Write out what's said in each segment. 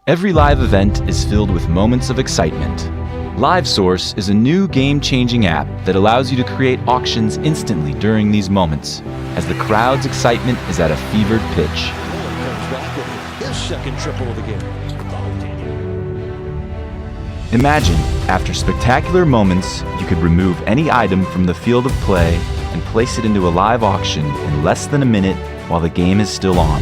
Every live event is filled with moments of excitement. LiveSource is a new game-changing app that allows you to create auctions instantly during these moments, as the crowd's excitement is at a fevered pitch. Comes back with his second triple of the game. Imagine, after spectacular moments, you could remove any item from the field of play and place it into a live auction in less than a minute while the game is still on.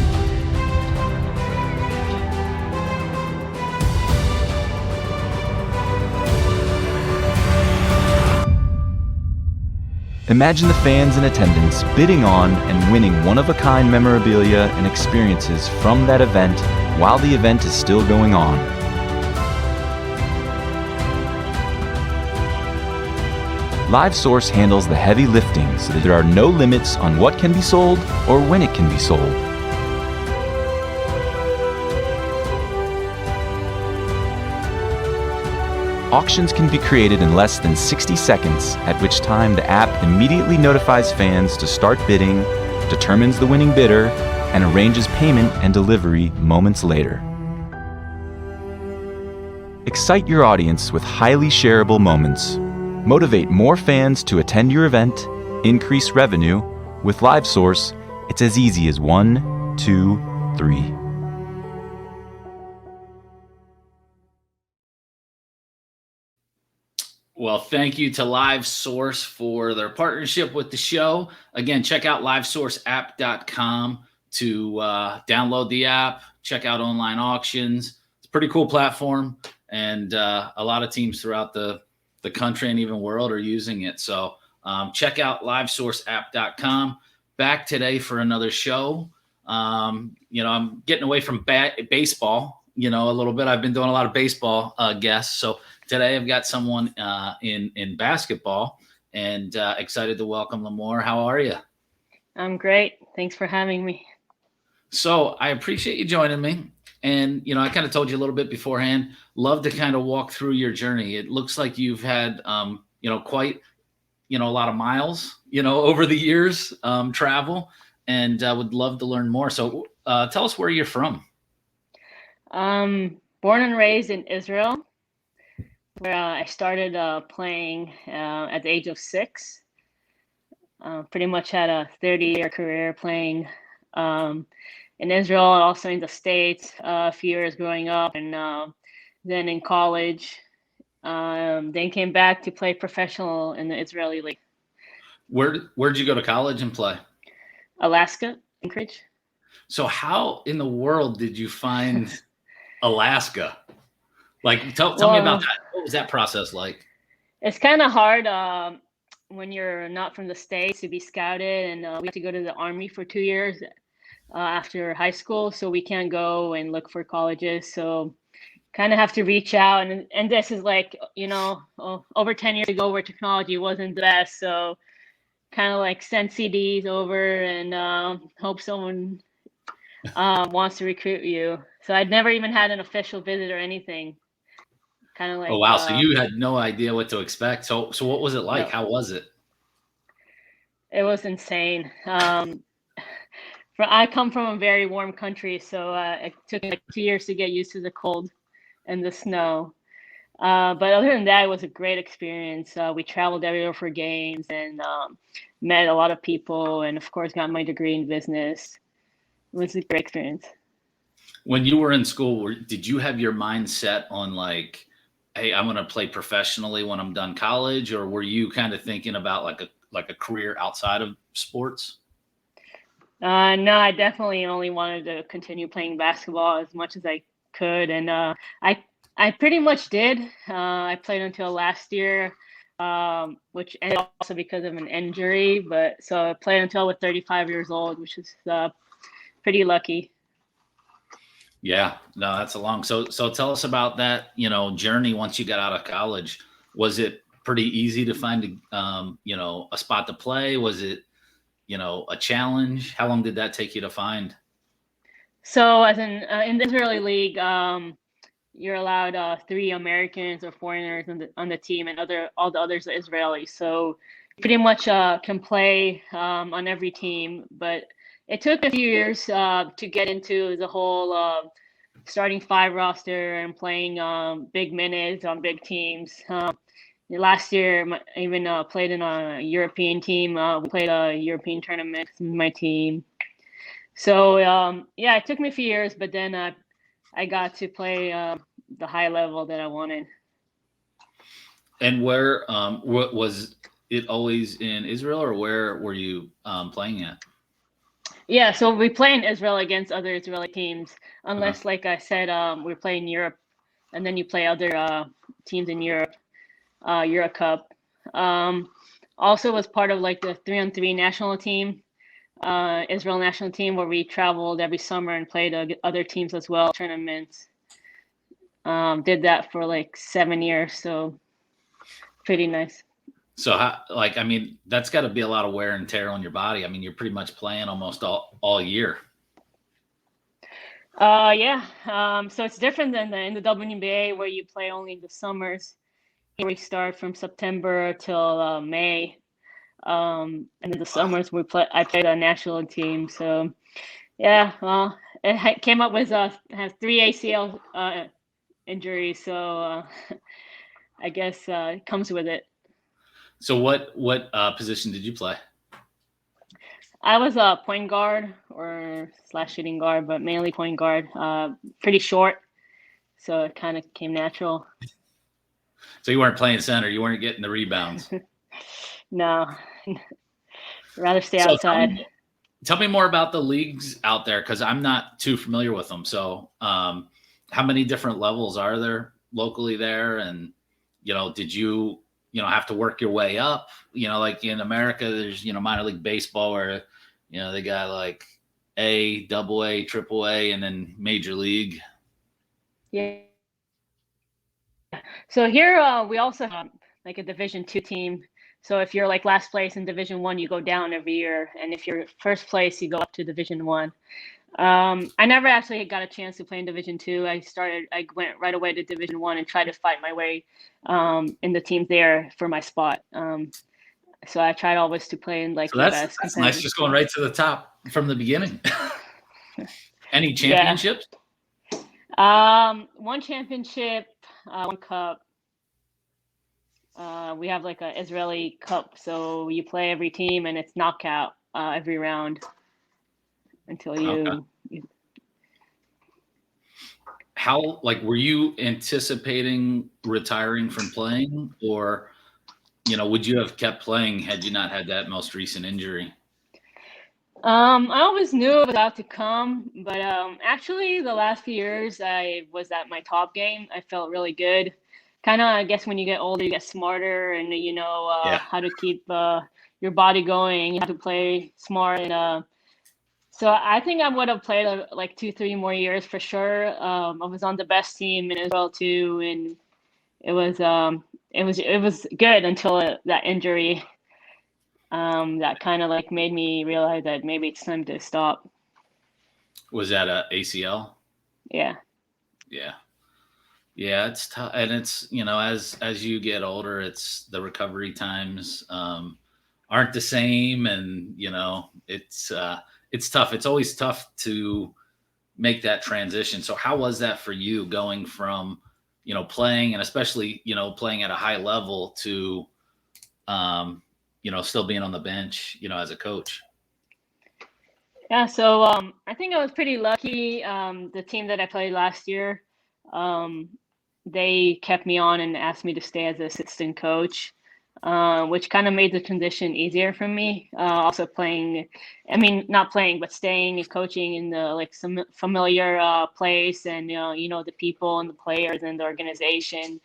Imagine the fans in attendance bidding on and winning one-of-a-kind memorabilia and experiences from that event while the event is still going on. LiveSource handles the heavy lifting so that there are no limits on what can be sold or when it can be sold. Auctions can be created in less than 60 seconds, at which time the app immediately notifies fans to start bidding, determines the winning bidder, and arranges payment and delivery moments later. Excite your audience with highly shareable moments. Motivate more fans to attend your event, increase revenue. With LiveSource, it's as easy as 1, 2, 3. Well, thank you to LiveSource for their partnership with the show. Again, check out livesourceapp.com to download the app, check out online auctions. It's a pretty cool platform, and a lot of teams throughout the country and even world are using it. So check out livesourceapp.com. Back today for another show. I'm getting away from baseball, a little bit. I've been doing a lot of baseball guests. So today I've got someone in basketball, and excited to welcome Limor. How are you? I'm great. Thanks for having me. So I appreciate you joining me. And, I kind of told you a little bit beforehand, love to kind of walk through your journey. It looks like you've had, quite, a lot of miles, over the years, travel, and would love to learn more. So tell us where you're from. Born and raised in Israel, where I started playing at the age of 6. Pretty much had a 30-year career playing in Israel, also in the States, a few years growing up, and then in college. Then came back to play professional in the Israeli league. Where'd you go to college and play? Alaska, Anchorage. So how in the world did you find Alaska? Like, tell me about that. What was that process like? It's kind of hard when you're not from the States to be scouted, and we have to go to the Army for 2 years after high school, so we can't go and look for colleges. So kind of have to reach out, and this is like, over 10 years ago where technology wasn't the best. So kind of like send CDs over and hope someone wants to recruit you. So I'd never even had an official visit or anything. Kind of like, oh, wow. So you had no idea what to expect. So what was it like? No. How was it? It was insane. I come from a very warm country, so it took me like 2 years to get used to the cold and the snow. But other than that, it was a great experience. We traveled everywhere for games and met a lot of people, and of course got my degree in business. It was a great experience. When you were in school, did you have your mind set on like, hey, I'm going to play professionally when I'm done college, or were you kind of thinking about like a career outside of sports? No, I definitely only wanted to continue playing basketball as much as I could, and I pretty much did. I played until last year, which ended also because of an injury. But so I played until I was 35 years old, which is pretty lucky. Yeah, no, that's a long. So tell us about that, journey once you got out of college. Was it pretty easy to find, a spot to play? Was it, a challenge? How long did that take you to find? So as in the Israeli league, you're allowed 3 Americans or foreigners on the team, and all the others are Israelis. So you pretty much can play on every team, but it took a few years to get into the whole starting five roster and playing big minutes on big teams. Last year, I even played in a European team. We played a European tournament with my team. So yeah, it took me a few years, but then I got to play the high level that I wanted. And where what was it always in Israel, or where were you playing at? Yeah, so we play in Israel against other Israeli teams, unless, like I said, we play in Europe, and then you play other teams in Europe, Euro Cup. Also was part of like the 3-on-3 national team, Israel national team, where we traveled every summer and played other teams as well, tournaments. Did that for like 7 years, so pretty nice. So, I mean, that's got to be a lot of wear and tear on your body. I mean, you're pretty much playing almost all year. Yeah. So it's different than in the WNBA, where you play only in the summers. Here we start from September till May, and in the summers I played a national team. So yeah, well, it came up with has 3 ACL injuries, so I guess it comes with it. So what position did you play? I was a point guard or / shooting guard, but mainly point guard. Pretty short, so it kind of came natural. So you weren't playing center. You weren't getting the rebounds. No, rather stay outside. Tell me more about the leagues out there, because I'm not too familiar with them. So how many different levels are there locally there? And, did you have to work your way up? Like in America, there's, minor league baseball where, they got like A, AA, AAA, and then major league. Yeah. So here we also have like a Division II team. So if you're like last place in Division I, you go down every year, and if you're first place, you go up to Division I. I never actually got a chance to play in Division II. I went right away to Division I and tried to fight my way in the teams there for my spot. So I tried always to play in like the best. That's nice, just going right to the top from the beginning. Any championships? Yeah. One championship, one cup. We have like an Israeli cup, so you play every team and it's knockout every round until you. Okay. How, were you anticipating retiring from playing, or, would you have kept playing had you not had that most recent injury? I always knew it was about to come, but actually the last few years I was at my top game. I felt really good. Kind of, I guess when you get older, you get smarter, and how to keep your body going. You have to play smart, and so I think I would have played like 2-3 more years for sure. I was on the best team in Israel too, and it was good until that injury. That kind of like made me realize that maybe it's time to stop. Was that a ACL? Yeah. Yeah, it's tough, and it's as you get older, it's the recovery times aren't the same, and it's tough. It's always tough to make that transition. So how was that for you, going from playing, and especially playing at a high level, to still being on the bench as a coach? Yeah, so I think I was pretty lucky. The team that I played last year, they kept me on and asked me to stay as an assistant coach, which kind of made the transition easier for me. Also not playing, but staying and coaching in the some familiar place, and the people and the players and the organization.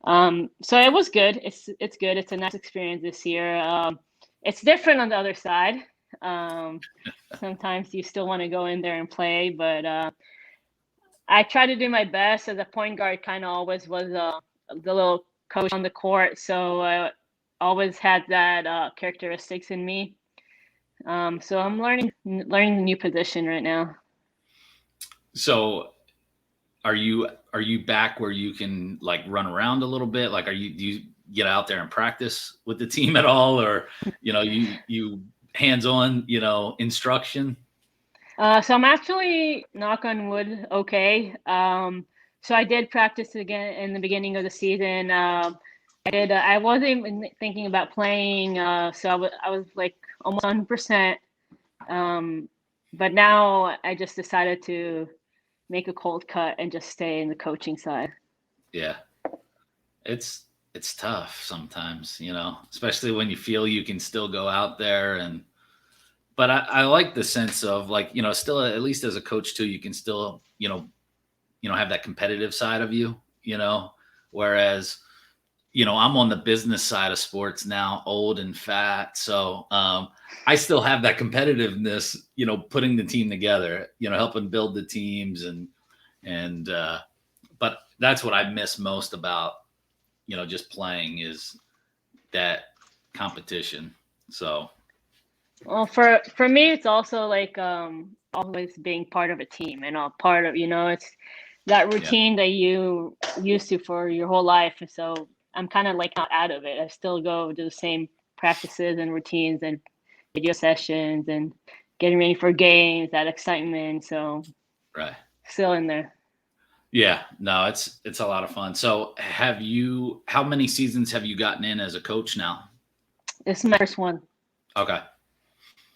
So it was good. It's good. It's a nice experience this year. It's different on the other side. Sometimes you still want to go in there and play, but I try to do my best. As a point guard, kind of always was the little coach on the court, so I always had that characteristics in me. So I'm learning the new position right now. So are you back where you can run around a little bit? Do you get out there and practice with the team at all, or you hands-on instruction? So I'm actually, knock on wood, okay. So I did practice again in the beginning of the season. I did. I wasn't even thinking about playing. So I was like almost 100%. But now I just decided to make a cold cut and just stay in the coaching side. Yeah. It's tough sometimes, especially when you feel you can still go out there but I like the sense of like, still at least as a coach too, you can still, have that competitive side of you, whereas, I'm on the business side of sports now, old and fat. So I still have that competitiveness, putting the team together, helping build the teams and but that's what I miss most about, just playing is that competition. So Well, for me, it's also like always being part of a team and a part of, it's that yeah, routine that you used to for your whole life. And so I'm kind of like not out of it. I still go do the same practices and routines and video sessions and getting ready for games, that excitement. So right. still in there. Yeah, no, it's a lot of fun. So how many seasons have you gotten in as a coach now? This is my first one. Okay.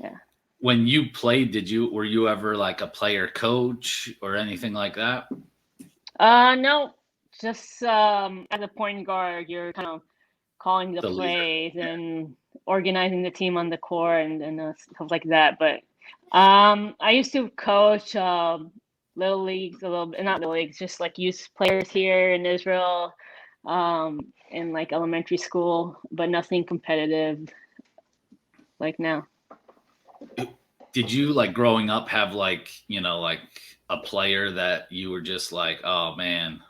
Yeah. When you played, were you ever like a player coach or anything like that? No, just as a point guard, you're kind of calling the The leader. plays and organizing the team on the court and stuff like that. But I used to coach little leagues, a little bit, not little leagues, just like youth players here in Israel, in like elementary school, but nothing competitive like now. Did you like growing up have like, like a player that you were just like, oh man,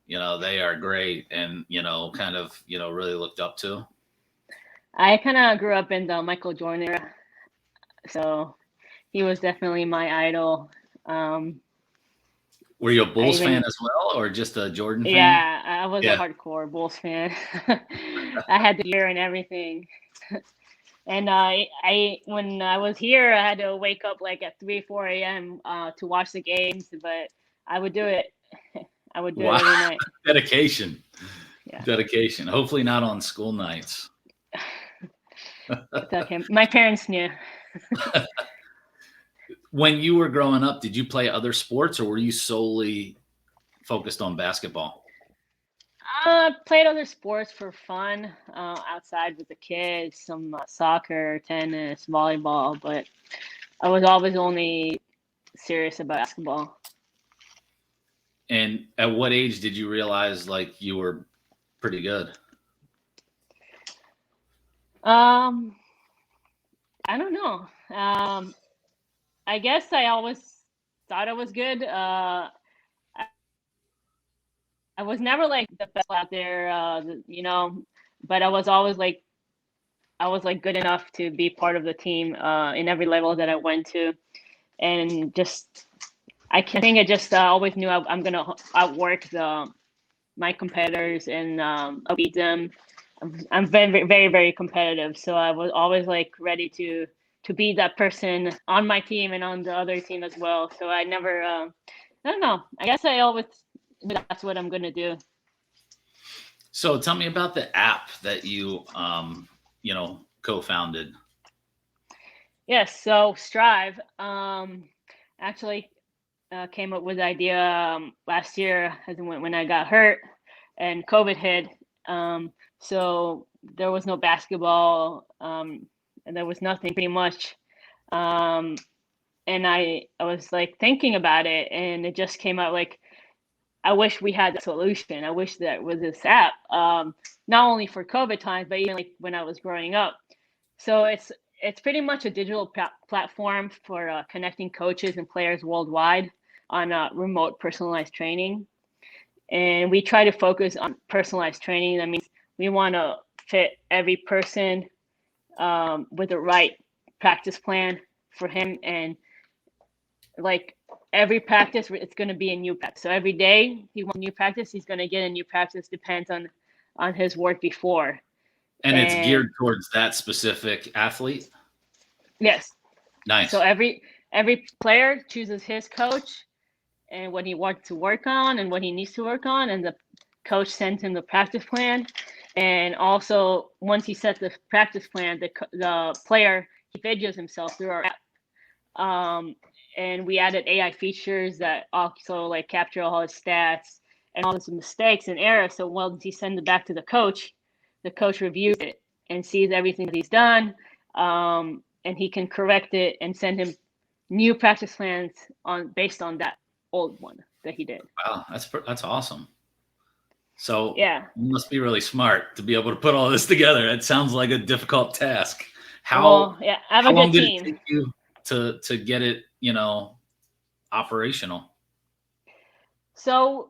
they are great and, kind of, really looked up to? I kind of grew up in the Michael Jordan era, so he was definitely my idol. Were you a I Bulls fan even as well or just a Jordan fan? Yeah, I was a Yeah. hardcore Bulls fan. I had the gear and everything. And I when I was here, I had to wake up like at 3, 4 a.m. To watch the games, but I would do it. I would do it Wow. every night. Dedication. Yeah, Dedication. Hopefully not on school nights. it's okay. My parents knew. When you were growing up, did you play other sports or were you solely focused on basketball? Played other sports for fun outside with the kids, some soccer, tennis, volleyball, but I was always only serious about basketball. And at what age did you realize like you were pretty good? Um, I don't know. I guess I always thought I was good. I was never like the best out there, but I was like good enough to be part of the team in every level that I went to, and just think I just always knew I'm gonna outwork my competitors and I'll beat them. I'm very, very, very competitive, so I was always like ready to be that person on my team and on the other team as well. So I never, I don't know. I guess I always knew that's what I'm gonna do. So tell me about the app that you co-founded. Yes, so STRIV actually came up with the idea last year as when I got hurt and COVID hit. So there was no basketball and there was nothing pretty much. And I was like thinking about it and it just came out like, I wish we had a solution. I wish that was this app, not only for COVID times, but even like when I was growing up. So it's pretty much a digital platform for connecting coaches and players worldwide on remote personalized training. And we try to focus on personalized training. That means we want to fit every person with the right practice plan for him. And like every practice, it's going to be a new practice. So every day he wants a new practice, he's going to get a new practice, depends on his work before. And it's geared towards that specific athlete? Yes. Nice. So every player chooses his coach and what he wants to work on and what he needs to work on, and the coach sends him the practice plan. And also, once he sets the practice plan, the player, he videos himself through our app. And we added AI features that also like capture all his stats and all his mistakes and errors. So once he sends it back to the coach reviews it and sees everything that he's done, and he can correct it and send him new practice plans based on that old one that he did. Wow, that's awesome. So Yeah, you must be really smart to be able to put all this together. It sounds like a difficult task. well, yeah, I have how a long good did team. it take you to get it, operational? So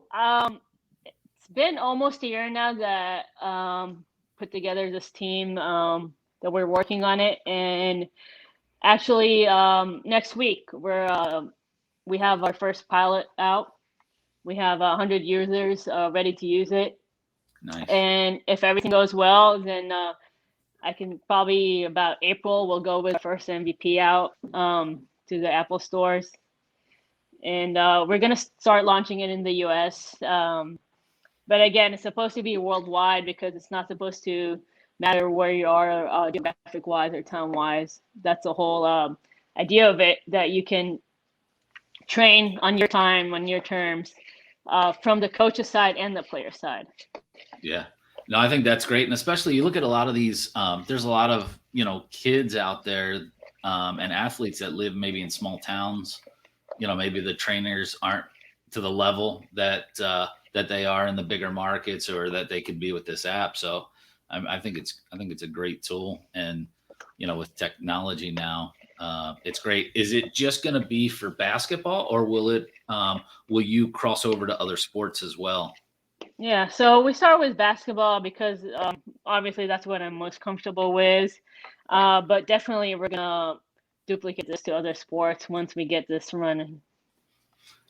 it's been almost a year now that put together this team that we're working on it, and actually next week we have our first pilot out. We have 100 users ready to use it, Nice. and if everything goes well, then I can probably about April we'll go with our first MVP out to the Apple stores, and we're gonna start launching it in the U.S. But again, it's supposed to be worldwide because it's not supposed to matter where you are geographic wise or town wise. That's the whole idea of it, that you can train on your time, on your terms, from the coach's side and the player side. Yeah. No, I think that's great. And especially you look at a lot of these, there's a lot of, kids out there and athletes that live maybe in small towns. Maybe the trainers aren't to the level that they are in the bigger markets or that they could be with this app. So I think it's a great tool. And, with technology now, it's great. Is it just going to be for basketball, or will you cross over to other sports as well? Yeah, so we start with basketball because obviously that's what I'm most comfortable with. But definitely we're gonna duplicate this to other sports once we get this running.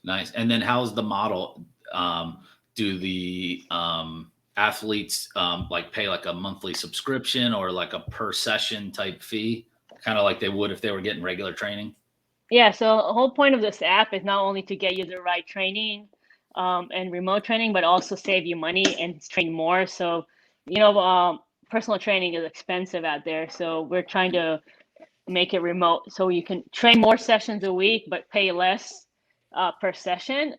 Nice. And then how's the model? Do the athletes like pay like a monthly subscription or like a per session type fee, kind of like they would if they were getting regular training? Yeah, so the whole point of this app is not only to get you the right training and remote training, but also save you money and train more. So, personal training is expensive out there. So we're trying to make it remote so you can train more sessions a week, but pay less per session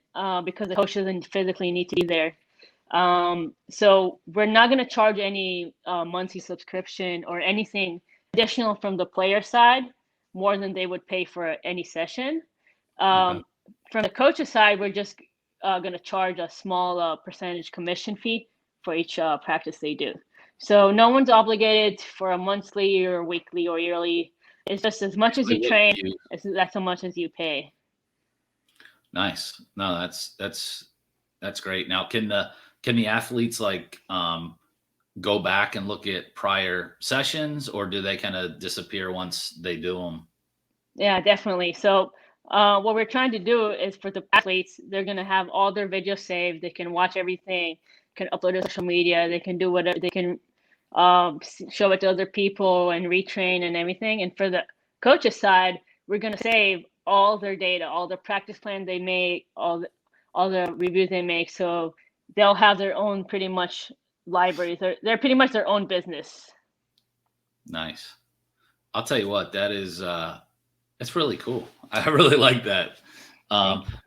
because the coach doesn't physically need to be there. So we're not going to charge any monthly subscription or anything additional from the player side more than they would pay for any session. Okay. From the coach's side, we're just going to charge a small percentage commission fee for each practice they do. So no one's obligated for a monthly or weekly or yearly. It's just as much as you train, that's how much as you pay. Nice. No, that's great. Now, can the athletes like go back and look at prior sessions, or do they kind of disappear once they do them? Yeah, definitely. So what we're trying to do is for the athletes, they're going to have all their videos saved. They can watch everything, can upload to social media. They can do whatever. They can show it to other people and retrain and everything. And for the coaches side, we're going to save all their data, all the practice plans they make, all the reviews they make. So they'll have their own pretty much libraries. They're pretty much their own business. Nice. I'll tell you what, it's really cool. I really like that.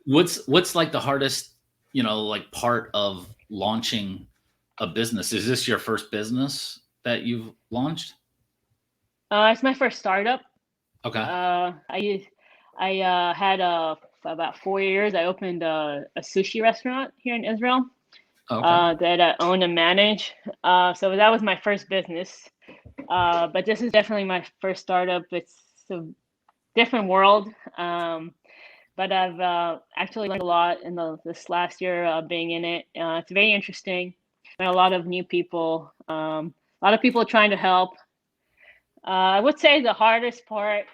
What's like the hardest, like part of launching a business? Is this your first business that you've launched? It's my first startup. Okay. I had for about 4 years. I opened a sushi restaurant here in Israel that I own and manage. So that was my first business. But this is definitely my first startup. It's a different world. But I've actually learned a lot in this last year being in it. It's very interesting. Met a lot of new people. A lot of people trying to help. I would say the hardest part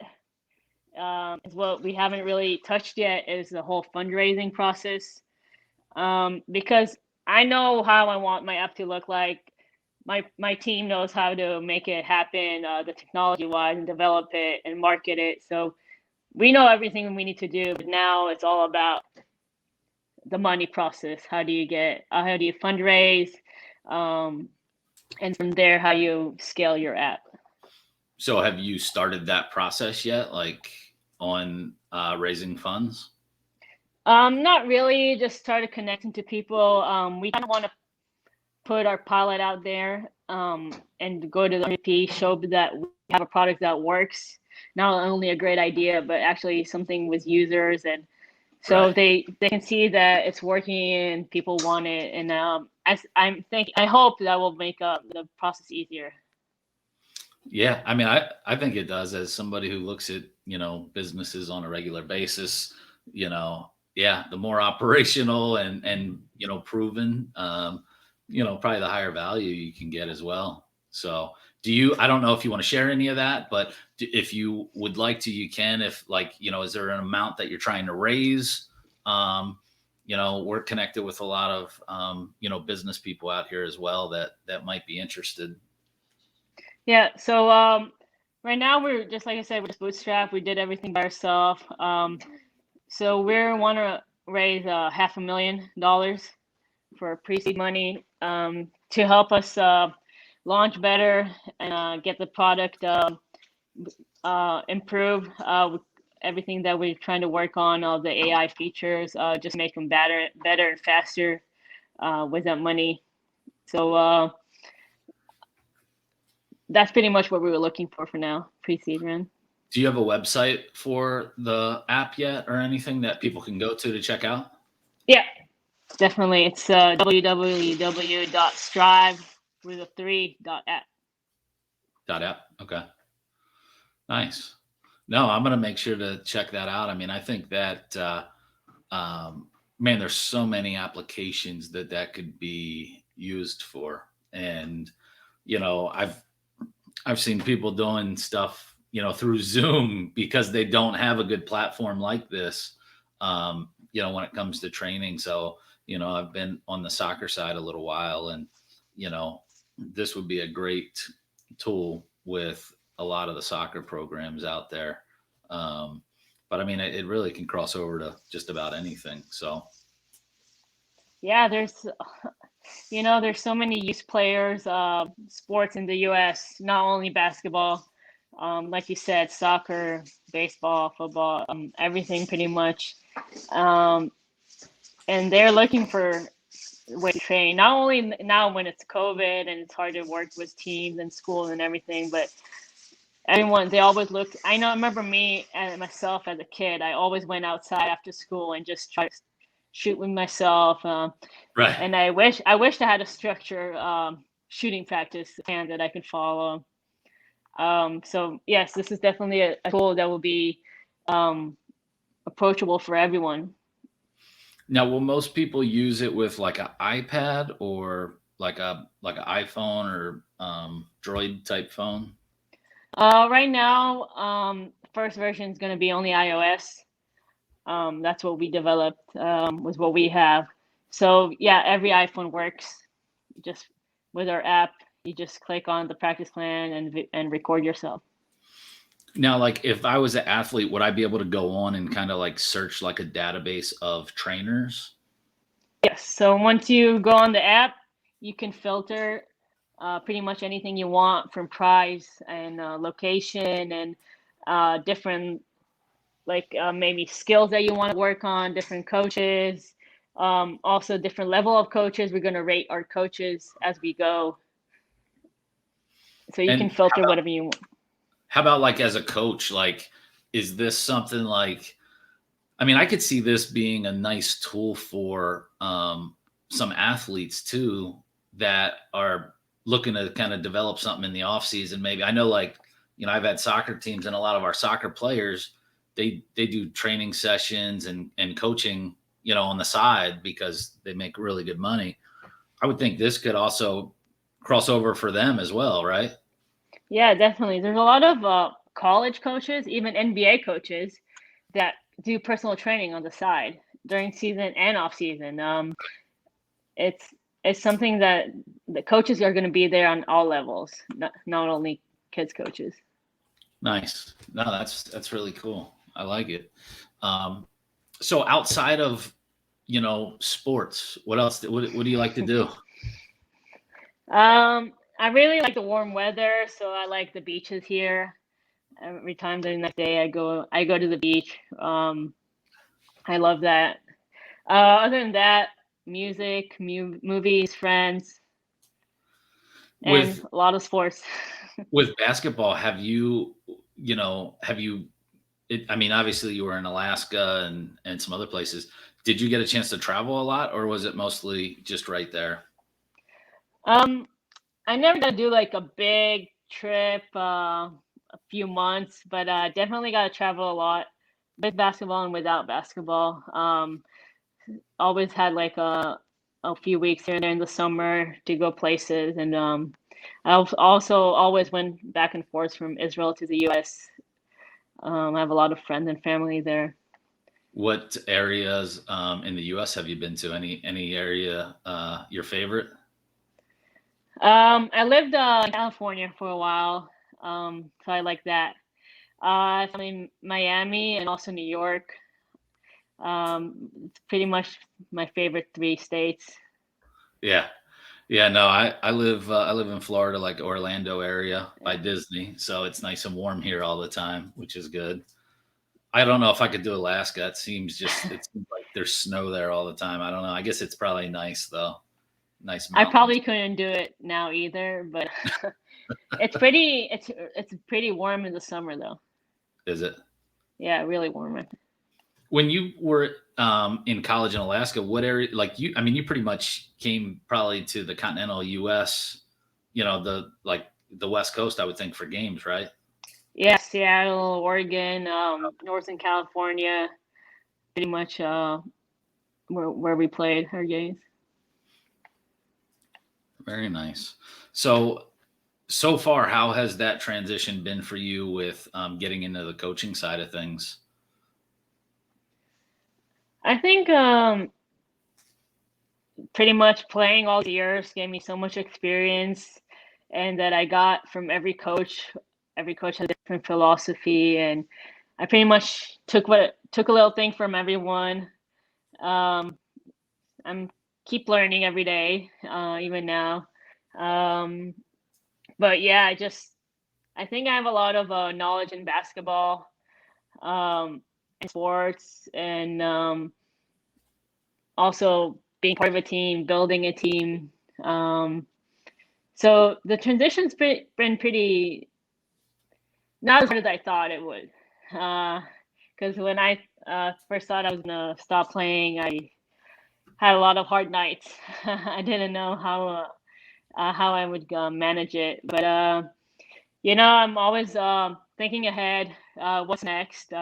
is what we haven't really touched yet is the whole fundraising process. Because I know how I want my app to look like. My team knows how to make it happen, the technology wise, and develop it and market it. So we know everything we need to do, but now it's all about the money process. How do you fundraise? And from there, how you scale your app. So have you started that process yet? Like on raising funds? Not really, just started connecting to people. We kind of want to put our pilot out there and go to the MVP, show that we have a product that works, not only a great idea, but actually something with users. And so they can see that it's working and people want it. And I hope that will make the process easier. Yeah, I mean, I think it does. As somebody who looks at, businesses on a regular basis, yeah, the more operational and proven, probably the higher value you can get as well. So I don't know if you want to share any of that, but if you would like to, you can. If is there an amount that you're trying to raise? We're connected with a lot of, business people out here as well that might be interested. Yeah. So right now we're just, like I said, we're just bootstrap. We did everything by ourselves. So we want to raise $500,000 for pre-seed money to help us launch better and get the product improve. Everything that we're trying to work on, all the AI features, just make them better and faster with that money. So that's pretty much what we were looking for now, pre-seed run. Do you have a website for the app yet or anything that people can go to check out? Yeah, definitely. It's www.strive3.app. .app. Okay. Nice. No, I'm going to make sure to check that out. I mean, I think that, man, there's so many applications that could be used for. And, I've seen people doing stuff, through Zoom because they don't have a good platform like this, when it comes to training. So, I've been on the soccer side a little while and, this would be a great tool with a lot of the soccer programs out there. But I mean, it really can cross over to just about anything. So. Yeah, there's so many youth players, sports in the U.S., not only basketball, like you said, soccer, baseball, football, everything pretty much. And they're looking for a way to train, not only now when it's COVID and it's hard to work with teams and school and everything, but they always look. I remember me and myself as a kid, I always went outside after school and just tried to shoot with myself. Right. And I wish I had a structure shooting practice plan that I could follow. So yes, this is definitely a tool that will be approachable for everyone. Now, will most people use it with like an iPad or like an iPhone or Droid type phone? Right now, first version is going to be only iOS. That's what we developed, was what we have. So yeah, every iPhone works. Just with our app, you just click on the practice plan and record yourself. Now, like if I was an athlete, would I be able to go on and kind of like search like a database of trainers? Yes. So once you go on the app, you can filter pretty much anything you want from price and location and different maybe skills that you want to work on, different coaches, also different level of coaches. We're going to rate our coaches as we go. So you can filter whatever you want. How about like as a coach, like, is this something like, I mean, I could see this being a nice tool for some athletes too, that are looking to kind of develop something in the off season. Maybe I know, like, I've had soccer teams and a lot of our soccer players, they do training sessions and coaching, on the side because they make really good money. I would think this could also cross over for them as well, right? Yeah, definitely. There's a lot of college coaches, even NBA coaches, that do personal training on the side during season and off season. It's something that the coaches are going to be there on all levels, not only kids coaches. Nice. No, that's really cool. I like it. So outside of, sports, what else? What do you like to do? I really like the warm weather, so I like the beaches here. Every time during the day, I go to the beach. I love that. Other than that, music, movies, friends, and With a lot of sports. with basketball, have you I mean, obviously you were in Alaska and some other places. Did you get a chance to travel a lot, or was it mostly just right there? Um, I never got to do like a big trip, a few months, but definitely got to travel a lot with basketball and without basketball. Always had like a few weeks here and there in the summer to go places, and also always went back and forth from Israel to the U.S. I have a lot of friends and family there. What areas in the U.S. have you been to? Any area your favorite? I lived in California for a while, so I like that. I'm in Miami and also New York. It's pretty much my favorite three states. Yeah, yeah. No, I live in Florida, like Orlando area by Yeah. Disney, so it's nice and warm here all the time, which is good. I don't know if I could do Alaska. It seems like there's snow there all the time. I don't know. I guess it's probably nice though. Nice I mountains. probably couldn't do it now either, but it's pretty warm in the summer though. Is it? Yeah, really warm. When you were in college in Alaska, what area, like you, I mean, you pretty much came probably to the continental US, the West Coast, I would think, for games, right? Yeah, Seattle, Oregon, Northern California, pretty much where we played our games. Very nice. So far, how has that transition been for you with getting into the coaching side of things? I think pretty much playing all the years gave me so much experience, and that I got from every coach. Every coach has a different philosophy, and I pretty much took a little thing from everyone. Um, I'm keep learning every day, even now. Um, but yeah, I think I have a lot of knowledge in basketball, and sports, and also being part of a team, building a team. Um, so the transition's been pretty not as hard as I thought it would. Because when I first thought I was gonna stop playing, I had a lot of hard nights. I didn't know how I would manage it, but I'm always thinking ahead. What's next?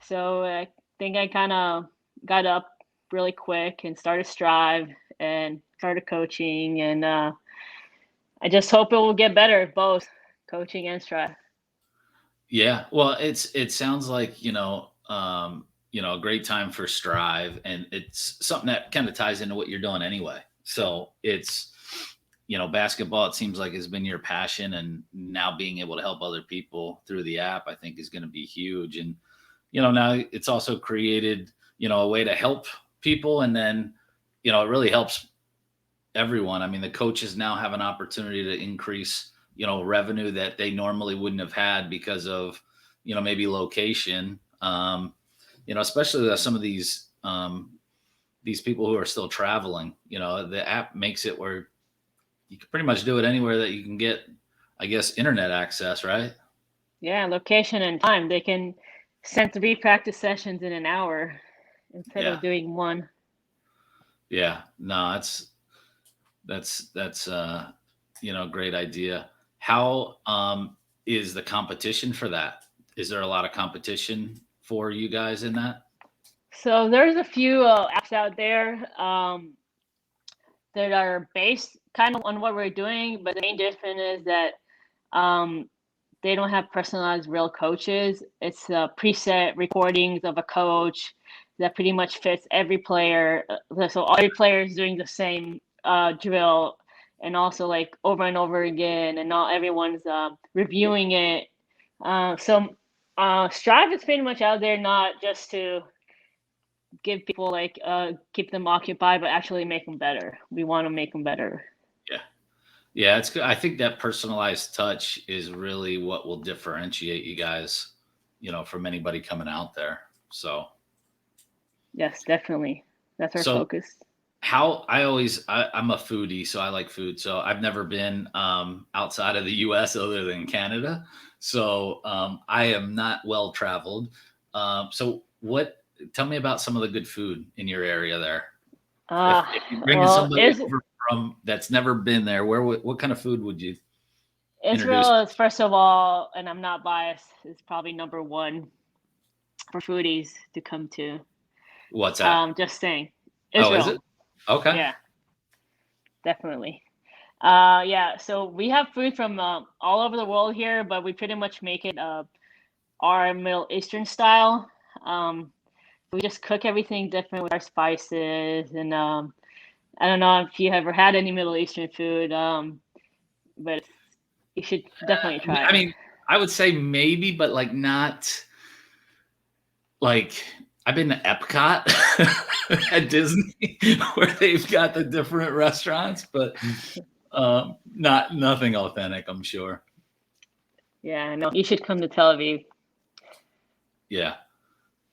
So I think I kind of got up really quick and started Strive and started coaching, and I just hope it will get better, both coaching and Strive. Yeah, well, it sounds like a great time for Strive, and it's something that kind of ties into what you're doing anyway. So it's basketball. It seems like has been your passion, and now being able to help other people through the app, I think, is going to be huge. And now it's also created a way to help people, and then it really helps everyone. I mean, the coaches now have an opportunity to increase revenue that they normally wouldn't have had because of maybe location. Especially some of these people who are still traveling. The app makes it where you can pretty much do it anywhere that you can get, I guess, internet access, right? Yeah, location and time. They can send 3 practice sessions in an hour instead Yeah, of doing one. yeah. No, that's great idea. How is the competition for that? Is there a lot of competition for you guys in that? So there's a few apps out there that are based kind of on what we're doing, but the main difference is that um, they don't have personalized real coaches. It's preset recordings of a coach that pretty much fits every player. So every player is doing the same drill, and also over and over again, and not everyone's reviewing it. So Strive is pretty much out there not just to give people like keep them occupied, but actually make them better. We want to make them better. Yeah. Yeah, it's good. I think that personalized touch is really what will differentiate you guys, from anybody coming out there. So, Yes, definitely. That's our so focus. I'm a foodie, so I like food. So I've never been outside of the US other than Canada. So I am not well traveled. So tell me about some of the good food in your area there. If you're bringing Well, somebody over from that's never been there, what kind of food would you introduce? Israel is, first of all, and I'm not biased, is probably number one for foodies to come to. What's that? Just saying. Oh, Israel. is it? Okay. Yeah, definitely. Yeah, so we have food from all over the world here, but we pretty much make it our Middle Eastern style. We just cook everything different with our spices, and I don't know if you ever had any Middle Eastern food, but you should definitely try it. I mean, I would say maybe, but like not like I've been to Epcot at Disney where they've got the different restaurants, but nothing authentic, I'm sure. Yeah, I know. You should come to Tel Aviv. Yeah.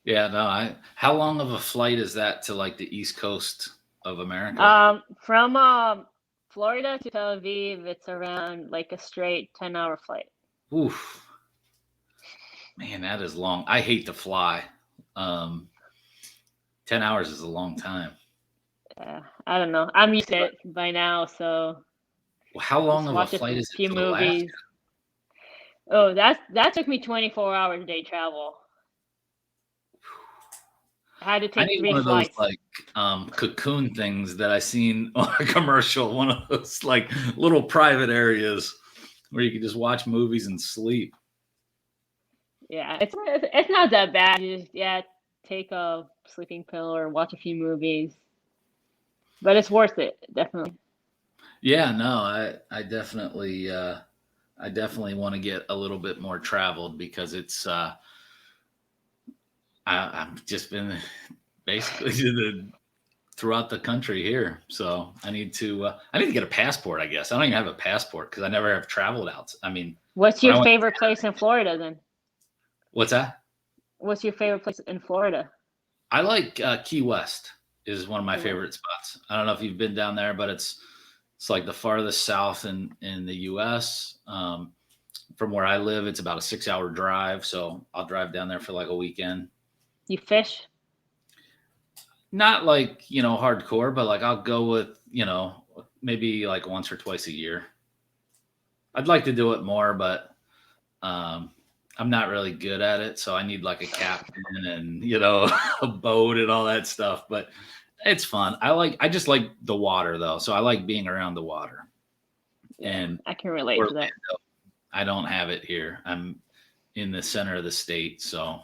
Yeah, no, how long of a flight is that to like the East Coast of America? From Florida to Tel Aviv, it's around like a straight 10-hour flight. Oof. Man, that is long. I hate to fly. 10 hours is a long time. Yeah, I don't know. I'm used to it by now, so how long of a watch flight a is it few to movies. Alaska? Oh, that took me 24 hours a day travel. I had to take I need 3 one of flights. those like cocoon things that I seen on a commercial. One of those like little private areas where you can just watch movies and sleep. Yeah, it's not that bad. You just take a sleeping pill or watch a few movies, but it's worth it, definitely. Yeah, no, I definitely want to get a little bit more traveled because it's I've just been basically throughout the country here, so I need to get a passport. I guess I don't even have a passport because I never have traveled out. I mean, what's your favorite place in Florida then? What's that? What's your favorite place in Florida? I like Key West is one of my favorite spots. I don't know if you've been down there, but it's like the farthest south in the U.S. From where I live, it's about a 6-hour drive, so I'll drive down there for like a weekend. You fish? Not like, hardcore, but like I'll go with, maybe like once or twice a year. I'd like to do it more, but I'm not really good at it. So I need like a captain and, a boat and all that stuff, but it's fun. I just like the water though. So I like being around the water. And I can relate to that. I don't have it here. I'm in the center of the state. So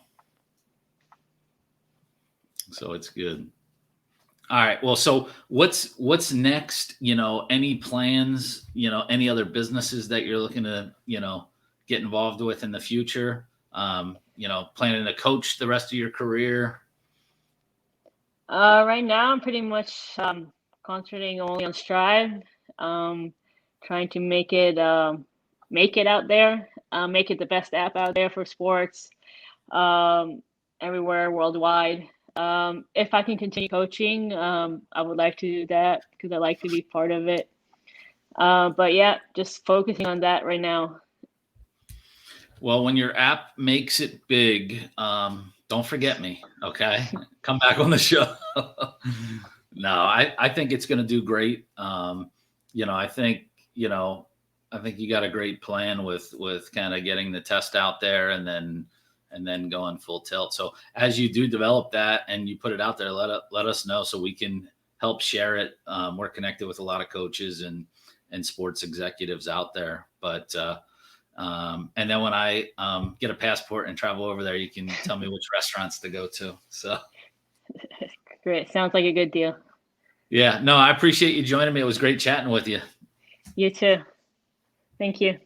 it's good. All right. Well, so what's next? Any plans, any other businesses that you're looking to, get involved with in the future? Planning to coach the rest of your career? Right now I'm pretty much concentrating only on STRIV, trying to make it out there, make it the best app out there for sports, everywhere worldwide. If I can continue coaching, I would like to do that because I like to be part of it. But yeah, just focusing on that right now. Well, when your app makes it big, don't forget me. Okay. Come back on the show. No, I think it's going to do great. I think you got a great plan with kind of getting the test out there and then going full tilt. So as you do develop that and you put it out there, let us know so we can help share it. We're connected with a lot of coaches and sports executives out there, but and then when I get a passport and travel over there, you can tell me which restaurants to go to. So great. Sounds like a good deal. Yeah, no, I appreciate you joining me. It was great chatting with you. You too. Thank you.